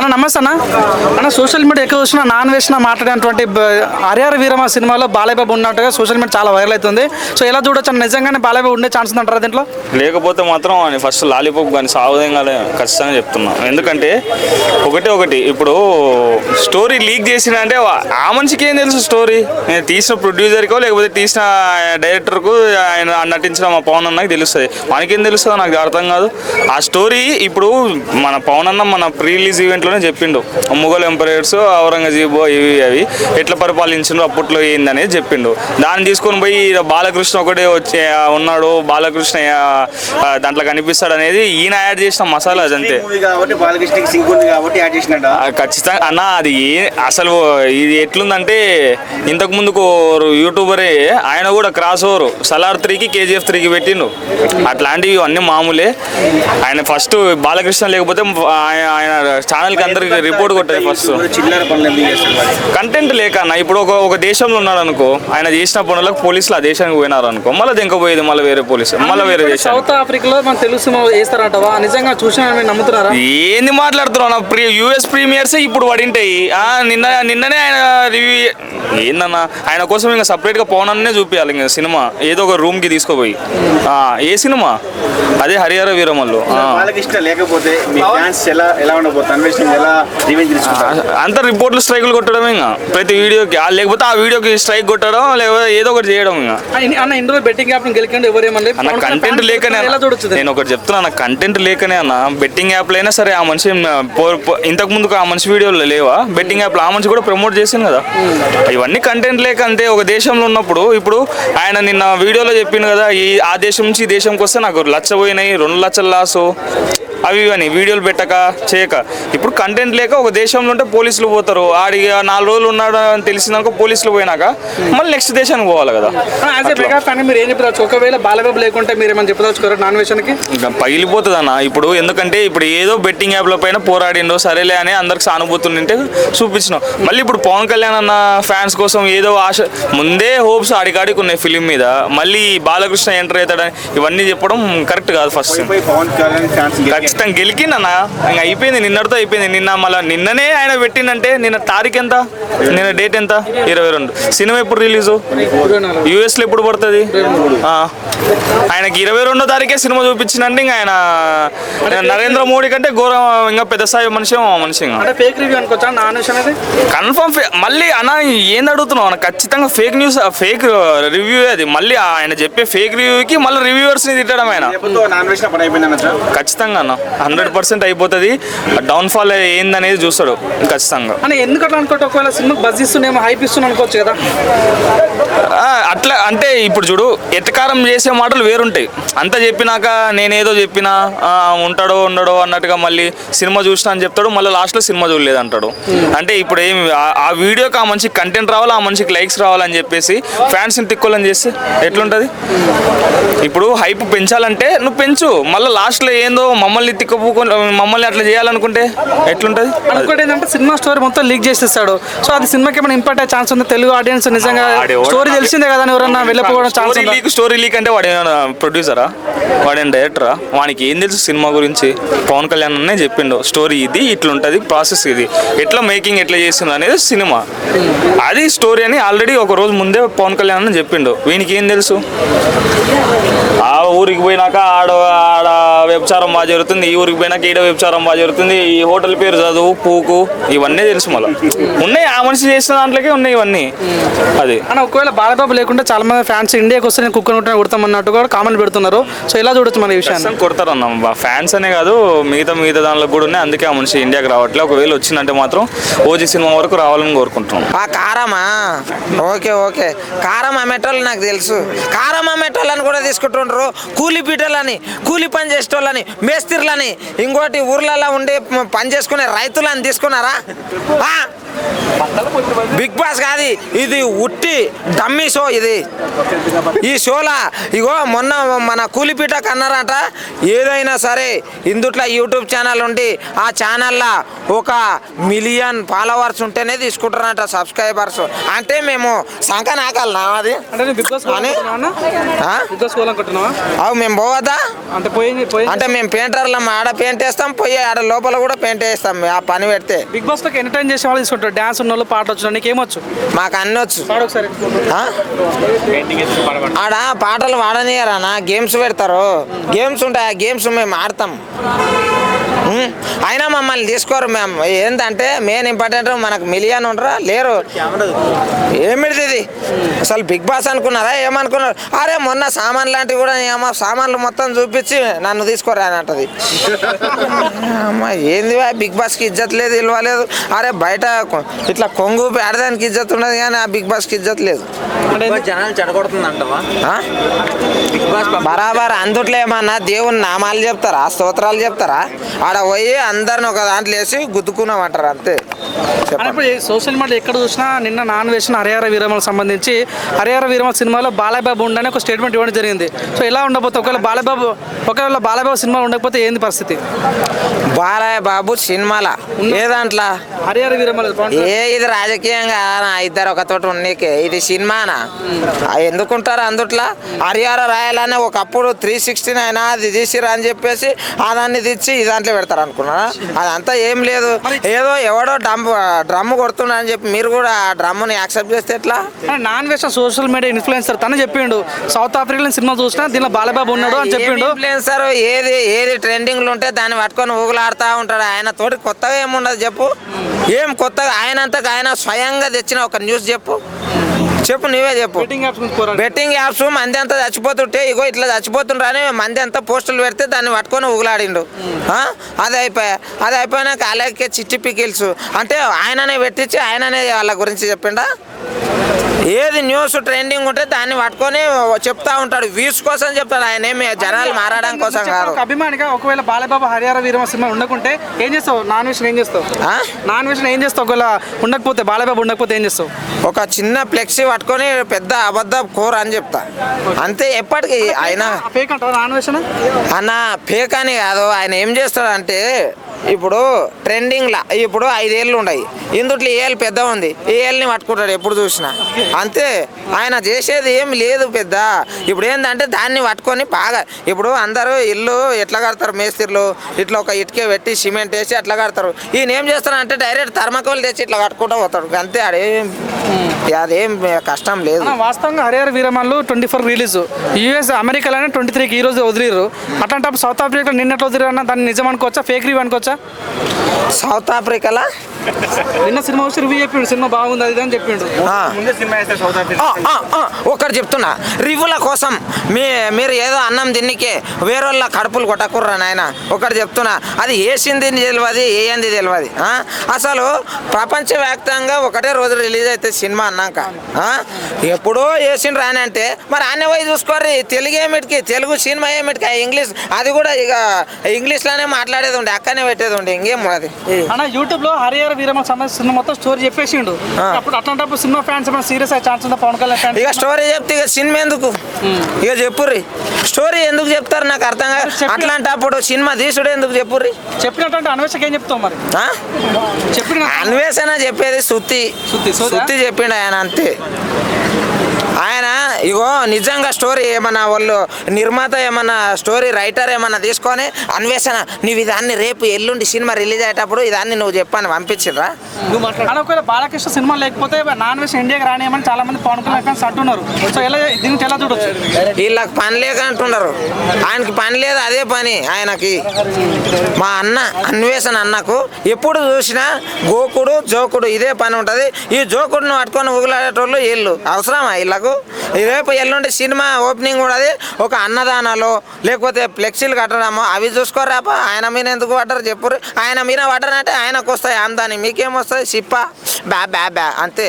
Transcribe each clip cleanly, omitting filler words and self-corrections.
అన్న నమస్తే అన్న సోషల్ మీడియా ఎక్కువ చూసినా నాన్ వేసిన మాట్లాడేటువంటి హరిహర వీరమ సినిమాలో బాలయ్యబాబు ఉన్నట్టుగా సోషల్ మీడియా చాలా వైరల్ అవుతుంది. సో ఎలా చూడొచ్చు అన్న, నిజంగానే బాలయ్యబాబు ఉండే ఛాన్స్ ఉందంటారా దీంట్లో? లేకపోతే మాత్రం ఫస్ట్ లాలీపాప్ కానీ సావదంగా ఖచ్చితంగా చెప్తున్నా. ఎందుకంటే ఒకటి ఇప్పుడు స్టోరీ లీక్ చేసిన అంటే ఆ మనిషికి ఏం తెలుసు స్టోరీ? నేను తీసిన ప్రొడ్యూసర్కో లేకపోతే తీసిన డైరెక్టర్కు ఆయన నటించిన మా పవన్ అన్నకి తెలుస్తుంది. మనకేం తెలుస్తుందో నాకు అర్థం కాదు. ఆ స్టోరీ ఇప్పుడు మన పవన్ అన్న మన ప్రీ రిలీజ్ ఈవెంట్లోనే చెప్పిండు. ముఘల్ ఎంపరర్స్, ఔరంగజేబు ఇవి అవి ఎట్లా పరిపాలించిండు అప్పట్లో ఏందనేది చెప్పిండు. దాన్ని తీసుకొని పోయి బాలకృష్ణ ఒకటే వచ్చి ఉన్నాడు, బాలకృష్ణ దాంట్లో కనిపిస్తాడు అనేది ఈయన యాడ్ చేసిన మసాలా అదంతే. ఖచ్చితంగా అన్న అది అసలు ఇది ఎట్లుందంటే ఇంతకు ముందుకు యూట్యూబరే ఆయన కూడా క్రాస్ ఓవర్ సలార్ 3కి KGF 3కి పెట్టిండు. అట్లాంటివి అన్నీ మామూలే. ఆయన ఫస్ట్ బాలకృష్ణ లేకపోతే ఆయన ఛానల్కి అందరికి రిపోర్ట్ కొట్టారు. ఫస్ట్ కంటెంట్ లేక అన్న ఇప్పుడు ఒక దేశంలో ఉన్నాడు అనుకో, ఆయన చేసిన పనులకు పోలీసులు ఆ దేశానికి పోయినారు అనుకో, మళ్ళీ దింకపోయేది మళ్ళీ వేరే పోలీసు మళ్ళీ వేరే దేశం. సౌత్ ఆఫ్రికాలో మన తెలుగు సినిమా వేస్తారంటవా? నిజంగా చూసిన నమ్ముతున్నారా? ఏంది మాట్లాడుతున్నావు? US ప్రీమియర్స్ ఇప్పుడు పడింటాయి. నిన్ననే ఆయన రివ్యూ ఏందన్న, ఆయన కోసం ఇంకా సపరేట్గా పవన్ అన్నే చూపించాలి. ఇంకా సినిమా ఏదో ఒక రూమ్కి తీసుకుపోయి ఏ సినిమా అదే హరిహర వీరమల్లు అంత రిపోర్ట్లు స్ట్రైకులు కొట్టడం ఇంకా ప్రతి వీడియోకి, లేకపోతే ఆ వీడియోకి స్ట్రైక్ కొట్టడం లేకపోతే ఏదో ఒకటి చేయడం. అన్న ఇందులో బెట్టింగ్ యాప్ గెలికండి ఎవరేమన్నా అన్న కంటెంట్ లేకనే నేను ఒకటి చెప్తున్నా, కంటెంట్ లేకనే అన్న. బెట్టింగ్ యాప్లో అయినా సరే ఆ మనిషి ఇంతకు ముందుకు ఆ మనిషి వీడియోలో లేవా బెట్టింగ్ యాప్లో? ఆ మనిషి కూడా ప్రమోట్ చేసింది కదా. ఇవన్నీ కంటెంట్ లేక అంతే. ఒక దేశంలో ఉన్నప్పుడు ఇప్పుడు ఆయన నిన్న వీడియోలో చెప్పింది కదా, ఆ దేశం నుంచి ఈ దేశంకి వస్తే నాకు 1 లక్ష పోయినాయి, 2 లక్షల లాసు అవి ఇవన్నీ వీడియోలు పెట్టక చేయక. ఇప్పుడు కంటెంట్ లేక ఒక దేశంలో ఉంటే పోలీసులు పోతారు, ఆడికి 4 రోజులు ఉన్నాడు అని తెలిసిందనుకో పోలీసులు పోయినాక మళ్ళీ నెక్స్ట్ దేశానికి పోవాలి కదా. మీరు ఏం చెప్పవచ్చు? ఒకవేళ బాలబాబు లేకుంటే మీరు ఏమని చెప్పదలుచుకోరు నాన్ వేషన్కి? పగిలిపోతుంది అన్న. ఇప్పుడు ఎందుకంటే ఇప్పుడు ఏదో బెట్టింగ్ యాప్ల పైన పోరాడిండో సరేలే అని అందరికి సానుభూతులు ఉంటే చూపించినాం. మళ్ళీ ఇప్పుడు పవన్ కళ్యాణ్ అన్న ఫ్యాన్స్ కోసం ఏదో ఆశ ముందే హోప్స్ ఆడికాడికి ఉన్నాయి ఫిలిం మీద, మళ్ళీ బాలకృష్ణ ఎంటర్ అవుతాడని ఇవన్నీ చెప్పడం కరెక్ట్ కాదు. ఫస్ట్ ఖచ్చితంగా గెలికిందన్న, ఇంకా అయిపోయింది, నిన్నటితో అయిపోయింది. నిన్ననే ఆయన పెట్టిందంటే నిన్న తారీఖు ఎంత, నిన్న డేట్ ఎంత? 22. సినిమా ఎప్పుడు రిలీజు? US ఎప్పుడు పడుతుంది? ఆయనకి 22వ తారీఖే సినిమా చూపించిందంటే ఇంకా ఆయన నరేంద్ర మోడీ కంటే ఘోరం, ఇంకా పెద్ద స్థాయి మనిషి కన్ఫర్మ్. మళ్ళీ అన్న ఏంది అడుగుతున్నావు అన్న? ఖచ్చితంగా ఫేక్ న్యూస్, ఫేక్ రివ్యూ అది. మళ్ళీ ఆయన చెప్పే ఫేక్ రివ్యూకి మళ్ళీ రివ్యూవర్స్ని తిట్టడం ఆయన. ఖచ్చితంగా అన్న 100% అయిపోతుంది. డౌన్ఫాల్ ఏందనేది చూస్తాడు ఖచ్చితంగా. ఎందుకు అట్లా అనుకోవచ్చు? ఒకవేళ సినిమా బజ్ ఇస్తుందేమో, హైప్ ఇస్తుంది అనుకోవచ్చు కదా. అట్లా అంటే ఇప్పుడు చూడు, ఎటకారం చేసే మాటలు వేరుంటాయి. అంతా చెప్పినాక నేనేదో చెప్పినా ఉంటాడో ఉండడో అన్నట్టుగా మళ్ళీ సినిమా చూసినా అని చెప్తాడు, మళ్ళీ లాస్ట్లో సినిమా చూడలేదు అంటాడు. అంటే ఇప్పుడు ఏమి ఆ వీడియోకి ఆ మంచి కంటెంట్ రావాలి, ఆ మంచికి లైక్స్ రావాలని చెప్పేసి ఫ్యాన్స్ని తిక్కోలని చేస్తే ఎట్లుంటుంది? ఇప్పుడు హైప్ పెంచాలంటే నువ్వు పెంచు, మళ్ళీ లాస్ట్లో ఏందో మమ్మల్ని తిక్కుపోకుండా మమ్మల్ని అట్లా చేయాలనుకుంటే ఎట్లుంటుంది? అనుకోండి ఏంటంటే సినిమా స్టోరీ మొత్తం లీక్ చేసేస్తాడు. సో అది సినిమాకి ఏమైనా ఇంపాక్ట్ అయ్యే ఛాన్స్ ఉంది? తెలుగు ఆడియన్స్ నిజంగా స్టోరీ తెలిసిందే కదా, ఎవరన్నా వెళ్ళిపోవడం ఛాన్స్? స్టోరీ లీక్ అంటే వాడేనా ప్రొడ్యూసరా, వాడేనా డైరెక్టరా? వానికి ఏం తెలుసు సినిమా గురించి? పవన్ కళ్యాణ్ అనే చెప్పిండు స్టోరీ ఇది, ఇట్లుంటుంది ప్రాసెస్, ఇది ఎట్లా మేకింగ్ ఎట్లా చేసిండు అనేది సినిమా, అది స్టోరీ అని ఆల్రెడీ ఒక రోజు ముందే పవన్ కళ్యాణ్ అని చెప్పిండు. వీనికి ఏం తెలుసు? ఆ ఊరికి పోయినాక ఆడ వ్యభిచారం బాగా జరుగుతుంది, ఈ ఊరికి పోయినాక ఈడ వ్యభిచారం బాగా జరుగుతుంది, ఈ హోటల్ పేరు చదువు పూకు ఇవన్నీ తెలుసు. మళ్ళీ ఉన్నాయి ఆ మనిషి చేసిన దాంట్లోకే ఉన్నాయి ఇవన్నీ. అది అన్న ఒకవేళ బాలబాబు లేకుంటే చాలా మంది ఫ్యాన్స్ ఇండియాకి వస్తే నేను కుక్కను కొడతామన్నట్టు కూడా కామెంట్ పెడుతున్నారు. సో ఎలా చూడొచ్చు మన విషయాన్ని? కొడతారు అన్న, ఫ్యాన్స్ అనే కాదు మిగతా దానిలో కూడా ఉన్నాయి. అందుకే ఆ మనిషి ఇండియాకి రావట్లేదు. ఒకవేళ వచ్చిందంటే మాత్రం ఓజీ సినిమా వరకు రావాలని కోరుకుంటున్నాం. కారమా ఓకే కారం అమ్మేటోళ్ళు నాకు తెలుసు. కారం అమ్మేటోళ్ళని కూడా తీసుకుంటుండ్రు, కూలి పీటలని, కూలి పని చేసేటోళ్ళని, మేస్త్రీలని, ఇంకోటి ఊర్లలో ఉండి పని చేసుకునే రైతులని తీసుకున్నారా? బిగ్ బాస్ కాదు ఇది, ఉట్టి డమ్మీ షో ఇది. ఈ షోలా ఇగో మొన్న మన కూలిపీట కన్నారట, ఏదైనా సరే ఇందుట్లో యూట్యూబ్ ఛానల్ ఉండి ఆ ఛానల్లో 1 మిలియన్ ఫాలోవర్స్ ఉంటేనే తీసుకుంటారట సబ్స్క్రైబర్స్. అంటే మేము సంఖ నాకాలనా అది? అవు మేము పోవద్దా? అంటే అంటే మేము పెయింటర్లం, ఆడ పెయింట్ వేస్తాం, పోయి ఆడ లోపల కూడా పెయింట్ వేస్తాం ఆ పని పెడితే. బిగ్ బాస్ లోకి ఎంటర్టైన్ చేసే వాళ్ళు తీసుకుంటారు, డాన్స్ ఉన్న వాళ్ళు, పాట వచ్చిన నీకేమొచ్చు? మాకు అన్ని వచ్చు. పాడు ఒకసారి. ఆ? ఆడ పాటలు వాడనియరానా, గేమ్స్ పెడతారు, గేమ్స్ ఉంటాయి, ఆ గేమ్స్ మేము ఆడతాం. అయినా మమ్మల్ని తీసుకోరు. మేము ఏంటంటే మెయిన్ ఇంపార్టెంట్ మనకు మిలియన్ ఉండరా లేరు. ఏమిటిది ఇది అసలు బిగ్ బాస్ అనుకున్నారా ఏమనుకున్నారు? అరే మొన్న సామాన్లు లాంటివి కూడా ఏమో సామాన్లు మొత్తం చూపించి నన్ను తీసుకోరా అని అంటది. అమ్మ ఏంది బిగ్ బాస్కి ఇజ్జత్ లేదు, ఇవ్వలేదు. అరే బయట ఇట్లా కొంగు ఆడదానికి ఇజ్జత్ ఉన్నది కానీ ఆ బిగ్ బాస్కి ఇజ్జత్ లేదు. జనాలు చెడగొడుతుందంటవా? బరాబర్ అందుట్లో ఏమన్నా దేవుని నామాలు చెప్తారా, స్తోత్రాలు చెప్తారా? ఆడ పోయి అందరిని ఒక దాంట్లో వేసి గుద్దుకున్నామంటారు అంతే. ఇప్పుడు సోషల్ మీడియా ఎక్కడ చూసినా నిన్న నాన్ వేసిన హరిహర వీరమలకు సంబంధించి హరిహర వీరమల సినిమాలో బాలయ్య బాబు ఉండని ఒక స్టేట్మెంట్ ఇవ్వడం జరిగింది. సో ఎలా ఉండబోతే ఒకవేళ బాలయ్య బాబు సినిమా ఉండకపోతే ఏంది పరిస్థితి? బాలయ్య బాబు సినిమాల ఏ దాంట్లో హరిహర వీరమల ఇది రాజకీయంగా ఇద్దరు ఒకతోటి ఉన్నీకే, ఇది సినిమానా? ఎందుకుంటారు అందుట్లో? హరిహర రాయాలని ఒకప్పుడు 369 అది తీసిరా అని చెప్పేసి ఆ దాన్ని తెచ్చి ఈ దాంట్లో పెడతారు అనుకున్నా. అదంతా ఏం లేదు, ఏదో ఎవడో డ్రమ్ము కొడుతున్నా అని చెప్పి మీరు కూడా ఆ డ్రమ్ముని యాక్సెప్ట్ చేస్తే ఎట్లా? నాన్ వేసిన సోషల్ మీడియా ఇన్ఫ్లుయెన్సర్ తను చెప్పిండు, సౌత్ ఆఫ్రికా సినిమా చూసినా దీనిలో బాలయ్య బాబు ఉన్నాడు అని చెప్పిండు. ఇన్ఫ్లుయెన్సర్ ఏది ట్రెండింగ్లు ఉంటే దాన్ని పట్టుకొని ఊగులాడుతూ ఉంటాడు. ఆయన తోటి కొత్తగా ఏముండదు చెప్పు, ఏం కొత్తగా ఆయన స్వయంగా తెచ్చిన ఒక న్యూస్ చెప్పు నువ్వే చెప్పు. బెట్టింగ్ యాప్స్ మంది అంతా చచ్చిపోతుంటే ఇగో ఇట్లా చచ్చిపోతుండ్రు అని మంది అంతా పోస్టులు పెడితే దాన్ని పట్టుకొని ఊగులాడిండు. అది అయిపోయినాక అలాగే చిట్టి పికిల్స్ అంటే ఆయననే పెట్టించి ఆయననే వాళ్ళ గురించి చెప్పిండా. ఏది న్యూస్ ట్రెండింగ్ ఉంటే దాన్ని పట్టుకొని చెప్తా ఉంటాడు, వ్యూస్ కోసం చెప్తాడు. ఆయన ఏమి జనాలు మారడం కోసం కాదు. అభిమానిగా ఒకవేళ బాలయ్య బాబు హరిహర వీరమ సినిమా ఉండకుంటే ఏం చేస్తావు? నాన్ వేషన్ ఏం చేస్తావు? నాన్ వేషన్ ఏం చేస్తావు? ఒకవేళ ఉండకపోతే బాలయ్య బాబు ఉండకపోతే ఏం చేస్తావు? ఒక చిన్న ఫ్లెక్సీ పట్టుకొని పెద్ద అబద్ధ కూర అని చెప్తా అంతే. ఎప్పటికీ ఆయన ఫేక్ అంటారా నాన్ వేషన్? అన్న ఫేక్ అని కాదు, ఆయన ఏం చేస్తాడంటే ఇప్పుడు ట్రెండింగ్లా ఇప్పుడు 5 ఏళ్ళు ఉన్నాయి, ఇందుట్లో ఏళ్ళు పెద్ద ఉంది, ఈ ఏళ్ళని పట్టుకుంటాడు ఎప్పుడు చూసినా అంతే. ఆయన చేసేది ఏం లేదు పెద్ద. ఇప్పుడు ఏంటంటే దాన్ని పట్టుకొని బాగా ఇప్పుడు అందరూ ఇల్లు ఎట్లా కడతారు, మేస్త్రీలు ఇట్లా ఒక ఇటుకే పెట్టి సిమెంట్ వేసి అట్లా కడతారు. ఈయన ఏం చేస్తాడంటే డైరెక్ట్ థర్మాకోల్ తెచ్చి ఇట్లా కట్టుకుంటూ పోతాడు అంతే. అదేం కష్టం లేదు. వాస్తవంగా హరిహర వీరమల్లు 24 రిలీజ్, యూఎస్ అమెరికాలోనే 23కి ఈ రోజు వదిలేరు. అట్లాంటప్పుడు సౌత్ ఆఫ్రికా నిన్నట్లు వదిలేరన్నా దాన్ని నిజం అనుకోవచ్చా, ఫేక్ రివ్యూ అనుకోవచ్చా? సౌత్ ఆఫ్రికాలో నిన్న సినిమా వచ్చి రివ్యూ చెప్పిండు, సినిమా బాగుంది అది అని చెప్పిండు. ఒకటి చెప్తున్నా, రివ్యూల కోసం మీరు ఏదో అన్నం తిన్నికే వేరే వాళ్ళ కడుపులు కొట్టకుర్రా నాయన. ఒకటి చెప్తున్నా, అది వేసింది తెలియదు, ఏంది తెలియదు. అసలు ప్రపంచవ్యాప్తంగా ఒకటే రోజు రిలీజ్ అయితే సినిమా అన్నాక ఎప్పుడో వేసిండ్రు అని అంటే మరి అన్నీ పోయి చూసుకోర్రి. తెలుగు ఏమిటికి, తెలుగు సినిమా ఏమిటికి, ఇంగ్లీష్ అది కూడా ఇక ఇంగ్లీష్లోనే మాట్లాడేది ఉండే, అక్కనే పెట్టేది ఉండే, ఇంకేం అది. అన్న యూట్యూబ్ లో హరిహర వీరమల్ సంబంధించిన సినిమా మొత్తం స్టోరీ చెప్పేసిండు. అప్పుడు అట్లాంటప్పుడు సినిమా ఫ్యాన్స్ ఏమైనా సీరియస్ అయ్యే ఛాన్స్ ఉందా? పవన్ కళ్యాణ్ ఫ్యాన్స్ ఇక స్టోరీ చెప్తే ఇక సినిమా ఎందుకు, ఇక చెప్పుర్రి స్టోరీ ఎందుకు చెప్తారు నాకు అర్థం కాదు. అట్లాంటప్పుడు సినిమా తీసుడు ఎందుకు చెప్పుర్రి? చెప్పినట్టు అన్వేషణ ఏం చెప్తావు మరి? చెప్పిన అన్వేషణ చెప్పేది సుత్తి చెప్పిండు ఆయన అంతే. ఆయన ఇగో నిజంగా స్టోరీ ఏమన్నా వాళ్ళు నిర్మాత ఏమన్నా స్టోరీ రైటర్ ఏమన్నా తీసుకొని అన్వేషణ నువ్వు దాన్ని రేపు ఎల్లుండి సినిమా రిలీజ్ అయ్యేటప్పుడు ఇదాన్ని నువ్వు చెప్పని పంపించిండ్రా? ఒకవేళ బాలకృష్ణ సినిమా లేకపోతే నాన్ వేషన్ ఇండియాకి రానియమని చాలా మంది పవన్ కళ్యాణ్ ఫ్యాన్స్ అంటున్నారు. సో ఎలా దీనికి ఎలా చూడొచ్చు? వీళ్ళకి పని లేక అంటున్నారు, ఆయనకి పని లేదు, అదే పని ఆయనకి. మా అన్న అన్వేషణ అన్నకు ఎప్పుడు చూసినా గోకుడు జోకుడు ఇదే పని ఉంటుంది. ఈ జోకుడును పట్టుకొని ఊగులాడేటోళ్ళు వీళ్ళు అవసరమా వీళ్ళకు? రేపు ఎల్లుండి సినిమా ఓపెనింగ్ కూడా ఒక అన్నదానాలు లేకపోతే ఫ్లెక్సీలు కట్టడము అవి చూసుకోరాప. ఆయన మీద ఎందుకు పడ్డారు చెప్పురు? ఆయన మీద పడ్డారంటే ఆయనకు వస్తాయి ఆమ్దాని, మీకేమొస్తాయి సిప్ప బ్యా బ్యా బ్యా అంతే.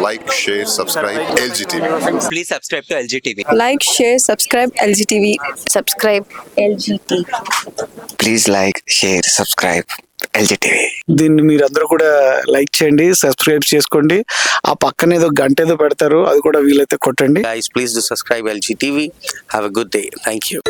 Like, share, subscribe LGTV. Please subscribe to LGTV. Like, share, subscribe LGTV. Subscribe LGTV. Please like, share, subscribe LGTV. దీన్ని మీరందరూ కూడా లైక్ చేయండి, సబ్స్క్రైబ్ చేసుకోండి. ఆ పక్కన ఏదో గంట ఏదో పెడతారు, అది కూడా వీలైతే కొట్టండి. Guys, please do subscribe LGTV. Have a good day. Thank you.